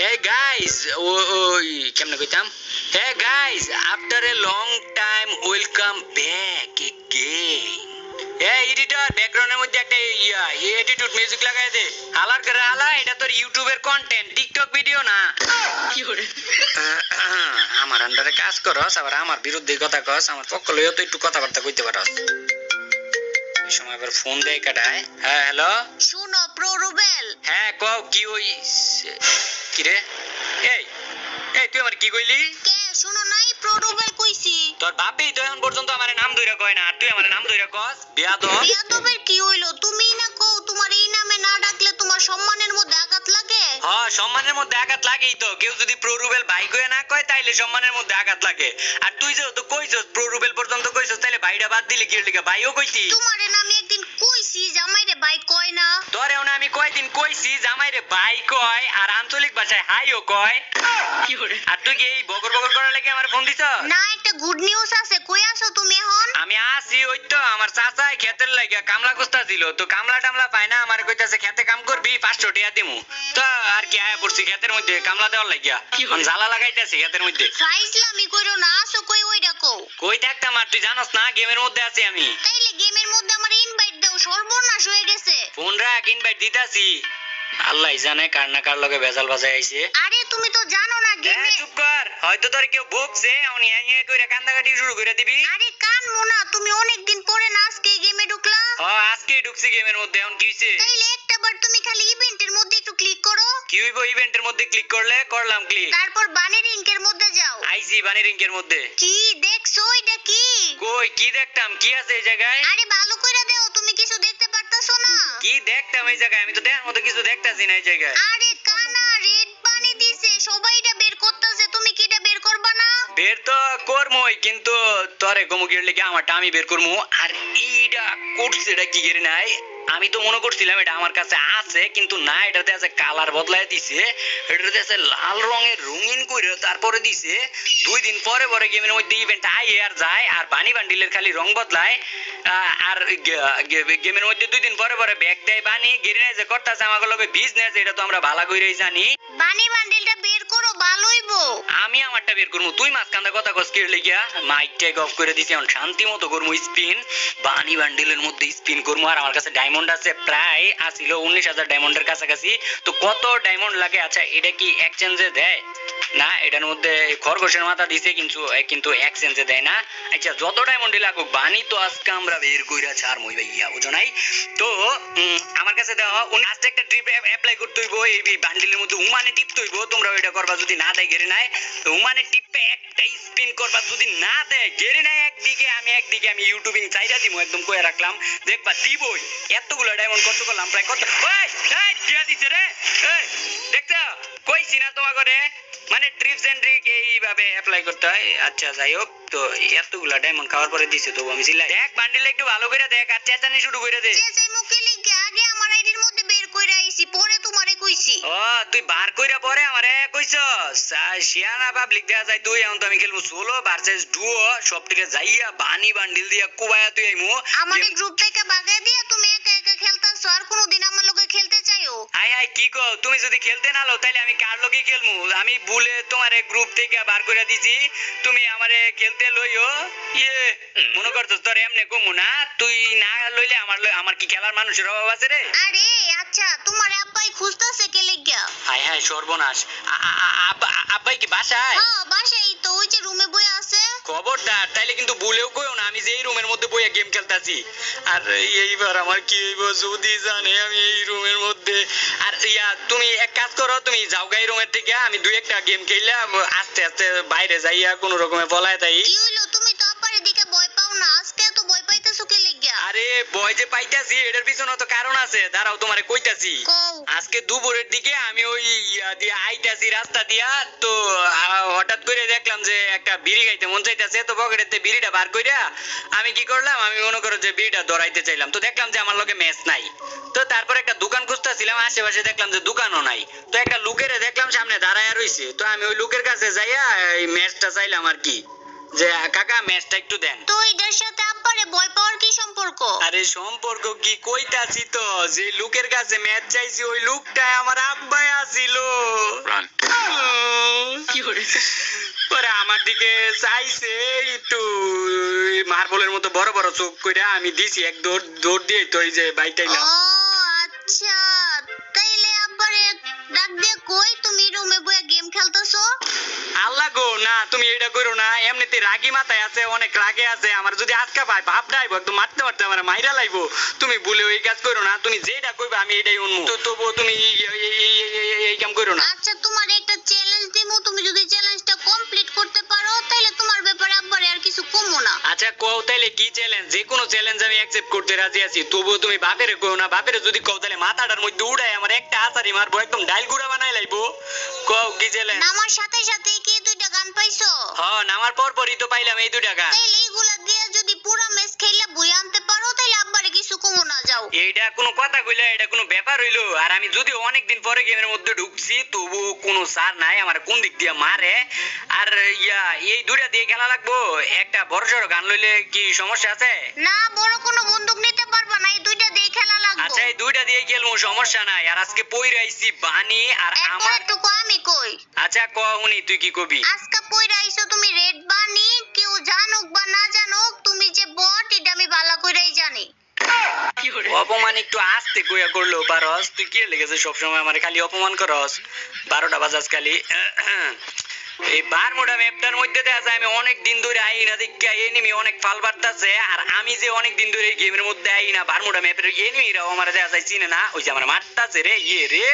Hey guys, কেমনে কইতাম? Hey guys, after a long time welcome back again. Hey editor, ব্যাকগ্রাউন্ডের মধ্যে একটা অ্যাটিটিউড মিউজিক লাগাই দে। হালার করে হালা, এটা তোর ইউটিউবের কন্টেন্ট, টিকটক ভিডিও না। কি করে? আমার আন্ডারে কাজ করস, আবার আমার বিরুদ্ধে কথা কস, আমার পক্ষ লইও তো একটু কথাবার্তা কইতে পারস। এই সময় আবার ফোন দেয় কাটায়। হ্যাঁ হ্যালো, শুনো প্ররুবেল। হ্যাঁ কও কি হইছে? কি রে? এই এই তুই আমার কি কইলি? কে শুনো নাই? প্ররুবেল কইছি। তোর বাপই তো এখন পর্যন্ত আমার নাম ধইরা কয় না, আর তুই আমার নাম ধইরা কস বেয়াদব। বেয়াদবের কি হইলো? তুমিই না কও তোমার এই নামে না ডাকলে তোমার সম্মানের মধ্যে আঘাত লাগে। হ্যাঁ, সম্মানের মধ্যে আঘাত লাগেই তো। কেউ যদি প্ররুবেল ভাই কয়ে না কয় তাইলে সম্মানের মধ্যে আঘাত লাগে। আর তুই যেহেতু কইছস প্ররুবেল পর্যন্ত কইছস, তাইলে ভাইটা বাদ দিলি কি লিগা? ভাইও কইতি। তোমারে না আমি একদিন কইছি জামাইরে ভাই কয় না। তোরেও না আমি কয়দিন কইছি জামাইরে ভাই কয়, আর আঞ্চলিক ভাষায় হাইও কয়। কি করে? আর তুই কি এই বগর বগর করার লাগি আমার ফোন দিছস? না, একটা গুড নিউজ আছে। কই আছো তুমি এখন? আমি আসি, ওই তো আমার চাচাই ক্ষেতের লাগিয়া কামলা খুঁজতাছিল, তো কামলা টামলা পায় না, আমার কইতাছে খেতে কাম করবি 500 টাকা দিমু। তো আর কি আয়া পড়ছি ক্ষেতের মধ্যে কামলা দেওয়ার লাগিয়া। আমি জ্বালা লাগাইতাছি ক্ষেতের মধ্যে। ফাইজলামি কইরো না, আসো কই ওইটা কও। কই থাকতাম আর তুই জানোস না গেমের মধ্যে আছি আমি। তাইলে গেমের মধ্যে আমার ইনভাইট দাও, সর্বনাশ হয়ে গেছে। ফোন রাখ, ইনভাইট দিতাছি। আল্লাহ জানে কার না কার লগে ভেজাল বাজায় আইছে। আরে তুমি তো জানো না গেমে। চুপ কর, হয়তো তোর কেউ বকছে, উনি আইয়ে কইরা কান্দাকাটি শুরু করে দিবি। আরে কান মোনা, তুমি অনেকদিন পরে না আজকে গেমে ঢুকলা। আজকে ঢুকছি গেমের মধ্যে, এখন কি হইছে? তাইলে একটাবার তুমি খালি ইভেন্টের মধ্যে একটু ক্লিক করো। কি হইব ইভেন্টের মধ্যে ক্লিক করলে? করলাম ক্লিক। তারপর বানি রিংকের মধ্যে যাও। আইছি বানি রিংকের মধ্যে। কি দেখছো? এটা কি? কই কি দেখতাম? কি আছে এই জায়গায়? আরে ভালো কইরা দেও, তুমি কিছু দেখতে পারতাছো না। কি দেখতাম এই জায়গায়? আমি তো দেখার মতো কিছু দেখতাছি না এই জায়গায়। আরে কানা, রেড বানি দিছে, সবাই এটা বের করতেছে, তুমি কি এটা বের করবা না? বের তো করমই, কিন্তু তোরে গমুগির লেগে আমারটা আমি বের করমু। আর এইটা করছে এটা কি গেরে নাই? আমি তো মনে করছিলাম এটা আমার কাছে আছে, কিন্তু না, এটাতে আছে কালার বদলায় দিছে। এটাতে আছে লাল রঙের রঙিন কইরা তারপরে দিছে। 2 দিন পরে পরে গেমের মধ্যে ইভেন্ট আই আর যায়, আর বানি বান্ডিলের খালি রং বদলায়। আর গেমের মধ্যে 2 দিন পরে পরে ব্যাগ দেয় বানি। গেরে নাই যে করতেছে আমাকে লগে বিজনেস, এটা তো আমরা ভালো কইরাই জানি। বানি বান্ডিলটা বের করো, ভালো হইবো। আমি আমারটা বের করবো, তুই মাঝখানটা কথা কস কি লাগিয়া? মাইক ট্যাগ অফ করে দিছি, এখন শান্তি মতো করবো স্পিন। বানি বান্ডিলের মধ্যে স্পিন করবো। আর আমার কাছে ডায়মন্ড আছে প্রায়, আসিল 19,000 ডায়মন্ডের কাছাকাছি। তো কত ডায়মন্ড লাগে? আচ্ছা, এটা কি এক্সচেঞ্জে দেয় না? এটার মধ্যে খরগোশের মাথা দিছে, কিন্তু এক্সচেঞ্জে দেয় না। আচ্ছা, যত ডায়মন্ড লাগুক বানি তো আজকে আমরা বের কইরা ছাড়মই ভাইয়া, বুঝো নাই? তো আমার কাছে দেওয়া আজকে একটা ট্রিপ অ্যাপ্লাই করতে হইব। এই বান্ডিলের মধ্যে উমানে টিপতে হইব। তোমরা ওইটা করবা, যদি না দেয় গেরে নাই উমানে টিপে একটা স্পিন করবা, যদি না দেয় গেরে নাই একদিকে আমি ইউটিউবিং চাইরা দিমু, একদম কইয়া রাখলাম। দেখবা দিবই। এতগুলো ডায়মন্ড কত করলাম, প্রায় কত? ওই এই দিয়া দিছে রে। এই দেখছো, কইছি না তোমাকে রে, মানে ট্রিপস এন্ড ট্রিক এইভাবে অ্যাপ্লাই করতে হয়। আচ্ছা যাই হোক, তো এতগুলা ডায়মন্ড খাওয়ার পরে দিছে, তো আমি সিলাই দেখ বান্ডিল একটু ভালো করে দেখ, আর চেঁচানি শুরু করে দে। চেঁচাই মুখে লিখে আগে আমার আইডির মধ্যে বের কইরা আইছি, পরে তোমারে কইছি। তুই বার কইরা পরে আমারে কইছস? শিয়ানা পাবলিক দেয়া যায় তুই, এখন তো আমি খেলবো সোলো ভার্সেস ডুও। সব থেকে যাইয়া বানি বান্ডিল দিয়া কুবায়া তুই আইমু। আমারে গ্রুপ থেকে বাগাই দিয়া তুমি একা একা খেলতাছো, আর কোনোদিন আমার লগে খেলতে চাইও? আয় কি কও? তুমি যদি খেলতে না লো তাইলে আমি কার লগে খেলমু? আমি ভুলে তোমারে গ্রুপ থেকে বার কইরা দিছি, তুমি আমারে খেলতে লইও। মনে করছস তোর এমনে কমু না? তুই না লইলে আমার কি খেলার মানুষের অভাব আছে রে? আরে আচ্ছা, তোমারে আব্বাই খুঁজতাছে কে লাগিয়া? হায় হায় সর্বনাশ। আব্বাই কি বাসায়? হ্যাঁ বাসায় তো, ওই যে রুমে বইয়া আছে। খবরদার তাইলে কিন্তু ভুলেও কইও না আমি যে এই রুমের মধ্যে বইয়া গেম খেলতাছি। আর এইবার আমার কি হইব যদি জানে আমি এই রুমের মধ্যে। আর তুমি এক কাজ করো, তুমি যাও গাই রুমের থেকে, আমি 2-1টা গেম খেললে আস্তে আস্তে বাইরে যাইয়া কোনো রকমে পলায় তাই। কি হইলো? তুমি তো আব্বারে দিকে ভয় পাও না, আজকে তো ভয় পাইতেছো কে লাগিয়া? আরে ভয় যে পাইতাছি এটার পিছনে তো কারণ আছে, দাঁড়াও তোমারে কইতাছি। কও। আজকে দুপুরের দিকে আমি ওই দিয়ে আইতাছি রাস্তা দিয়া, তো হঠাৎ করে দেখলাম যে একটা বিড়ি খাইতে মন চাইতেছে, তো পকেটেতে বিড়িটা বার কইরা আমি কি করলাম, আমি মনে করো যে বিড়িটা ধরাইতে চাইলাম, তো দেখলাম যে আমার লগে ম্যাচ নাই। তো তারপর একটা দোকান খুঁজতেছিলাম, আশেপাশে দেখলাম যে দোকানও নাই। তো একটা লোকের দেখলাম সামনে দাঁড়ায় রইছে, তো আমি ওই লোকের কাছে যাইয়া এই ম্যাচটা চাইলাম আর কি, যে কাকা ম্যাচটা একটু দেন। তো এটার সাথে আব্বারে ভয় পাওয়ার কি সম্পর্ক? আরে সম্পর্ক কি কইতাছি তো, যে লোকের কাছে ম্যাচ চাইছি ওই লোকটা আমার আব্বাই আছিল। পরে আমার দিকে চাইছে একটু মার্বলের মতো বড় বড় চোখ কইরা আমি দিছি এক দৌড় দৌড় দিয়ে তো এই যে বাইটাইলাম। ও আচ্ছা, তাইলে আব্বারে ডাক দিয়ে কই তুমি রুমে বইয়া গেম খেলতেছো? আল্লাহ গো, না তুমি এটা করো না, এমনিতে রাগি মাথায় আছে, অনেক রাগে আছে, আমার যদি আজকা পায় ভাব ডাইব তো মারতে মারতে আমার মাইরা লাইবো। তুমি ভুলে ওই কাজ করো না, তুমি যেটা কইবা আমি এটাই উনমু, তো তবুও তুমি এই কাম করো না। আচ্ছা, তোমার একটা চ্যালেঞ্জ দিমু, তুমি যদি চ্যালেঞ্জটা কমপ্লিট করতে পারো তাহলে তোমার ব্যাপারে আব্বারে আর কিছু কমো না। আচ্ছা কও তাইলে কি চ্যালেঞ্জ? যে কোনো চ্যালেঞ্জ আমি অ্যাকসেপ্ট করতে রাজি আছি, তবুও তুমি বাপেরে কও না। বাপেরে যদি কও তাহলে মাথাটার মধ্যে উড়াই আমার একটা আছাড়ি মারবো, একদম ডাইল গুড়া বানাই লাইবো। কও কি চ্যালেঞ্জ? নামার সাথে সাথে কি দুইটা গান পাইছো? হ্যাঁ, নামার পর পরই তো পাইলাম এই দুইটা গান। তাইলে এইগুলা দিয়ে যদি পুরা ম্যাচ খেললে বই আনতে পারো তাহলে আব্বারে কিছু কমো না। যাও। এইটা কোনো কথা কইলা? এটা কোনো ব্যাপার হইলো? আর আমি যদি অনেকদিন পরে গেমের মধ্যে ঢুকছি তবুও কোনো সার নাই আমার কোন দিক দিয়ে মারে। আর এই দুইটা দিয়ে খেলা লাগবো? একটা বড় সড়ো গান লইলে কি সমস্যা আছে? না, বড় কোনো বন্দুক নিতে পারবা না, এই দুইটা দিয়ে খেলা লাগবে। আচ্ছা এই দুইটা দিয়ে খেলবো, সমস্যা নাই। আর আজকে পইরা আইছি বানি আর আমার। একটু আমি কই। আচ্ছা ক উনি, তুই কি কবি? আজকে পইরা আইছো তুমি রেড বানি, কেউ জানুক বা না জানুক তুমি যে বট এটা আমি ভালো কইরাই জানি। অপমান একটু আস্তে কইয়া করলেও পারস, তুই কি লেগেছে সবসময় আমার খালি অপমান করস? 12টা বাজাস খালি। এই বারমুডা ম্যাপটার মধ্যে দেখা যায় আমি অনেক দিন ধরে আই না, দেখি এনিমি অনেক ফাল বাড়তাছে। আর আমি যে অনেক দিন ধরে এই গেমের মধ্যে আই না, বারমুডা ম্যাপের এনিমিরাও আমার দেখা যায় চিনে না। ওই যে আমার মারতাছে রে রে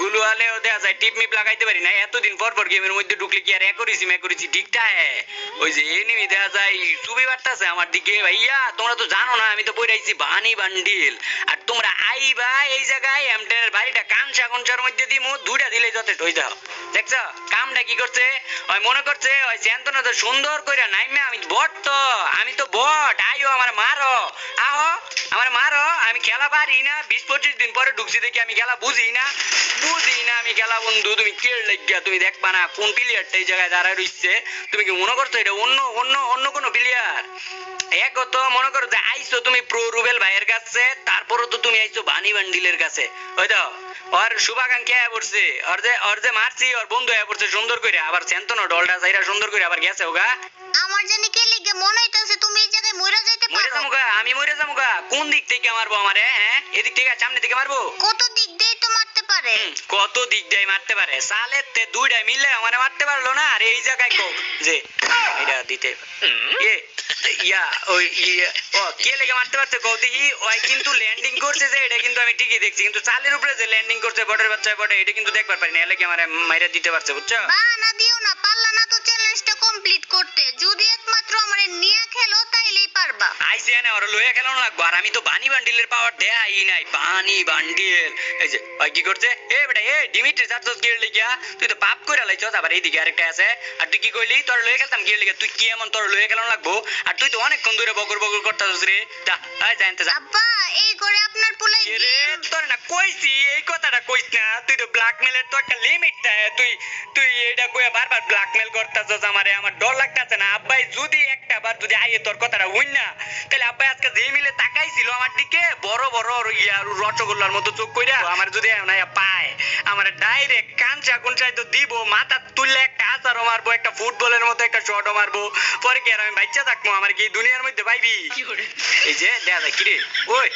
গুলুয়ালেও দেখা যায় টিপ মিপ লাগাইতে পারি না। এতদিন পর পর গেমের মধ্যে ঢুকলে কি আর একরিছি ঠিকটা হ্যাঁ? ওই যে এনিমি দেখা যায় চুবি বাড়তাছে আমার দিকে। ভাইয়া তোমরা তো জানো না আমি তো পড়াইছি বানি বান্ডিল, আর তোমরা আইবা এই জায়গায় এমটেনের বাড়িটা কানসা কনসার মধ্যে দিমু, দুইটা দিলে যথেষ্ট হই যাও। দেখছো কামটা কি করছে? ওই মনে করছে ওই চ্যান্তনা তো সুন্দর কইরা নাইমে আমি বট, তো আমি তো বট, আইও আমার মারো, আহো আমার মারো। আমি খেলা পারি না, 20-25 দিন পরে ঢুকছি দেখি আমি খেলা বুঝি না আমি খেলা। বন্ধু তুমি কে লাগিয়া তুমি দেখবা না কোন প্লেয়ারটা এই জায়গায় দাঁড়ায় রইছে? তুমি কি মনে করছো এটা অন্য অন্য অন্য কোনো প্লেয়ার? এক তো মনে করো যে আইছো তুমি প্রো রুবেল ভাইয়ের কাছে, তারপরও তো তুমি আইছো বানি বান্ডিলের কাছে। ওই তো ওর শুভাকাঙ্ক্ষী আয়া পড়ছে, ওর যে মারছি ওর বন্ধু আয়া পড়ছে সুন্দর করে, আবার চ্যান্তনা ডলটা চাইরা সুন্দর করে আবার গেছে ওগা। আমার জানি কে লিগে মনে হইতাছে তুমি এই জায়গায় মইরা যাইতে মরে পারো। যামুগা, আমি মরে যামুগা। কোন দিক থেকে মারবো আমারে? হ্যাঁ এদিক থেকে, সামনে থেকে মারবো? কত দিক দিয়ে তো মারতে পারে। কত দিক দিয়ে মারতে পারে? সালের তে দুইটা মিলে আমারে মারতে পারলো না। আর এই জায়গায় কো যে এটা দিতে কে লেগে মারতে পারছে কও দেখি। ওই কিন্তু ল্যান্ডিং করছে যে এটা কিন্তু আমি ঠিকই দেখছি, কিন্তু চালের উপরে যে ল্যান্ডিং করছে বটের বাচ্চা বটে, এটা কিন্তু দেখবার পারি না। এলে কি আমারে মাইরা দিতে পারছে, বুঝছো? বাহানা দিও না, পারলা না তো চ্যালেঞ্জটা কমপ্লিট করতে। যদি একমাত্র আমারে নিয়ে খেলো তাইলেই পারবা। আইসে না ওরা লইয়া খেলানো লাগবো। আর আমি তো বানি বান্ডিলের পাওয়ার দেয়াই নাই। বানি বান্ডিল এই যে ওই কি করছে? এ বেটা এ ডিমিট্রি চাচ্ছস গিয়ে লিগা, তুই তো পাপ করে লাইছস। আবার এইদিকে আরেকটা আছে। আর তুই কি কইলি তোর লইয়া খেলতাম গিয়ে লিগা? তুই কি এমন তোর লইয়া খেলানো লাগবো? আর তুই তো অনেকক্ষণ ধরে বকর বকর করতাছস রে। যা আয় জানতে যা। আব্বা এই করে আপনার পুলাই রে তোর না কইছি এই কথাটা কইস না। তুই তো ব্ল্যাকমেলের তো একটা লিমিট থাকে। তুই এটা কইয়া বারবার ব্ল্যাকমেল করতাছস আমারে। আমার ডর লাগতাছে না? আব্বাই যদি একটা বার যদি আইয়ে তোর কথাটা হইন না, তাহলে আব্বাই আজকে যেই মিলে তাকাইছিল আমার দিকে বড় বড় রসগোল্লার মতো চোখ কইরা, আমার যদি না পায় আমার ডাইরেক্ট কাঞ্চা কুঞ্চাই তো দিব, মাথা তুললে একটা আচারও মারবো, একটা ফুটবলের মতো একটা শটও মারবো। পরে কি আর আমি বাচ্চা থাকবো? আমার কি দুনিয়ার মধ্যে পাইবি? এই যে দেখা যায় কিরে ওই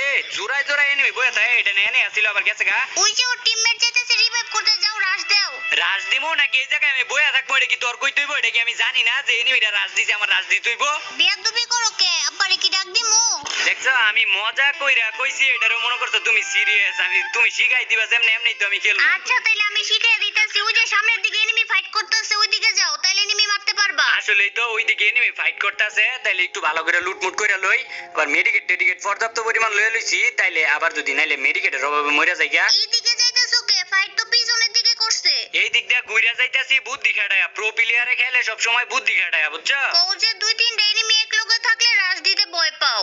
এ জোড়ায় জোড়ায় এনিমি বইয়া থাকে। এটা এনে আসছিল আবার গেছে গা। ওই যে ওর টিমমেট যাইতেছে রিভাইভ করতে, যাও রাশ দাও। রাজ দিমো নাকি এই জায়গায় আমি বইয়া থাকবো? এটা কি তোর কই তুইব? এটা কি আমি জানি না যে এনিমিটা রাজ দিছে আমার রাজ দি তুইব? বেয়াদবি করো কে? আব্বারে কি ডাক দিমু? দেখছো আমি মজা কইরা কইছি, এটারও মনে করছো তুমি সিরিয়াস। আমি তুমি শিখাই দিবা যেমনি এমনি তো আমি খেলবো। আচ্ছা তাইলে আমি শিখিয়ে দিতেছি। ওই যে সামনের দিকে এনিমি ফাইট করতেছে, ওই দিকে যাও, তাইলে এনিমি মারতে পারবা। আসলেই তো ওইদিকে এনিমি ফাইট করতেছে, তাইলে একটু ভালো করে লুটমুট কইরা লই। আবার মেডিকেট টেডিকেট পর্যাপ্ত পরিমাণ লয়ে লইছি, তাইলে আবার যদি নাইলে মেডিকেটের অভাবে মরে যাই গা। এই দিকে যাইতেছো কে? ফাইট তো পিছনের দিকে করছে। এই দিক দিয়ে ঘুরে যাইতাছি বুদ্ধি খাটায়া। প্রো প্লেয়ারে খেলে সব সময় বুদ্ধি খাটায়া, বুঝছো? কও যে 2-3টা এনিমি এক লগে থাকলে রাশ দিতে ভয় পাও।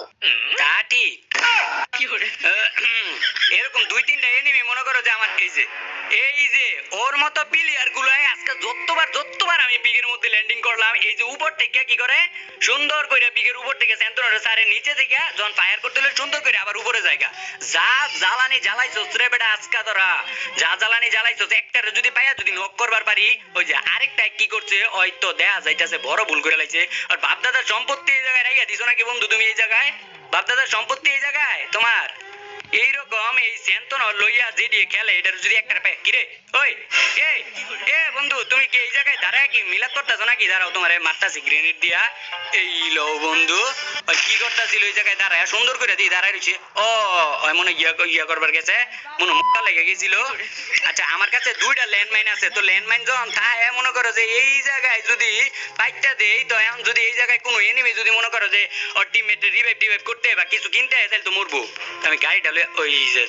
তা ঠিক। এরকম 2-3টা এনিমি মনে করো যে আমার এই যে ওর মতো প্লেয়ার গুলাই আজকে যতবার আমি পিকের মধ্যে ল্যান্ডিং করলাম, এই যে উপর থেকে কি করে সুন্দর করে পিকের উপর থেকে সেন্ট্রোর সারে নিচে থেকে যখন ফায়ার করতে হলে সুন্দর করে আবার উপরে জায়গা যা জ্বালানি জ্বালাইছস রে বেটা আজকা তোরা, যা জ্বালানি জ্বালাইছস একটারে যদি পাইয়া যদি নক করবার পারি, ওই যে আরেকটা কি করছে ওই তো দেয়া যাইতাছে বড় ভুল করে লাইছে। আর বাপদাদার সম্পত্তি এই জায়গায় রাইয়া দিছো নাকি বন্ধু তুমি এই জায়গায়? বাপদাদার সম্পত্তি এই জায়গায় তোমার এইরকম এই সেন্তন লইয়া যে দিয়ে খেলে এটার যদি একটা পায় কিরে ওই এ এ বন্ধু তুমি কি এই জায়গায় দাঁড়ায় কি মিলাদ করতেছো নাকি? দাঁড়াও তোমার মারতাছি গ্রেনেড দিয়া। এই লো বন্ধু ওই কি করতেছিল ওই জায়গায় দাঁড়ায় সুন্দর করে দিয়ে দাঁড়ায় রয়েছে। ও ওই মনে ইয়া করবার গেছে, মনে মুখটা লেগে গেছিল। আচ্ছা আমার কাছে দুইটা ল্যান্ডমাইন আছে, তো ল্যান্ডমাইন যখন থাকে মনে করো যে এই জায়গায় যদি পাইটা দেই, তো এখন যদি এই জায়গায় কোনো এনিমি যদি মনে করো যে ওর টিমমেট রিভাইভ করতে বা কিছু কিনতে হয় তাহলে তো মরবো। আমি গাড়িটা ওই যে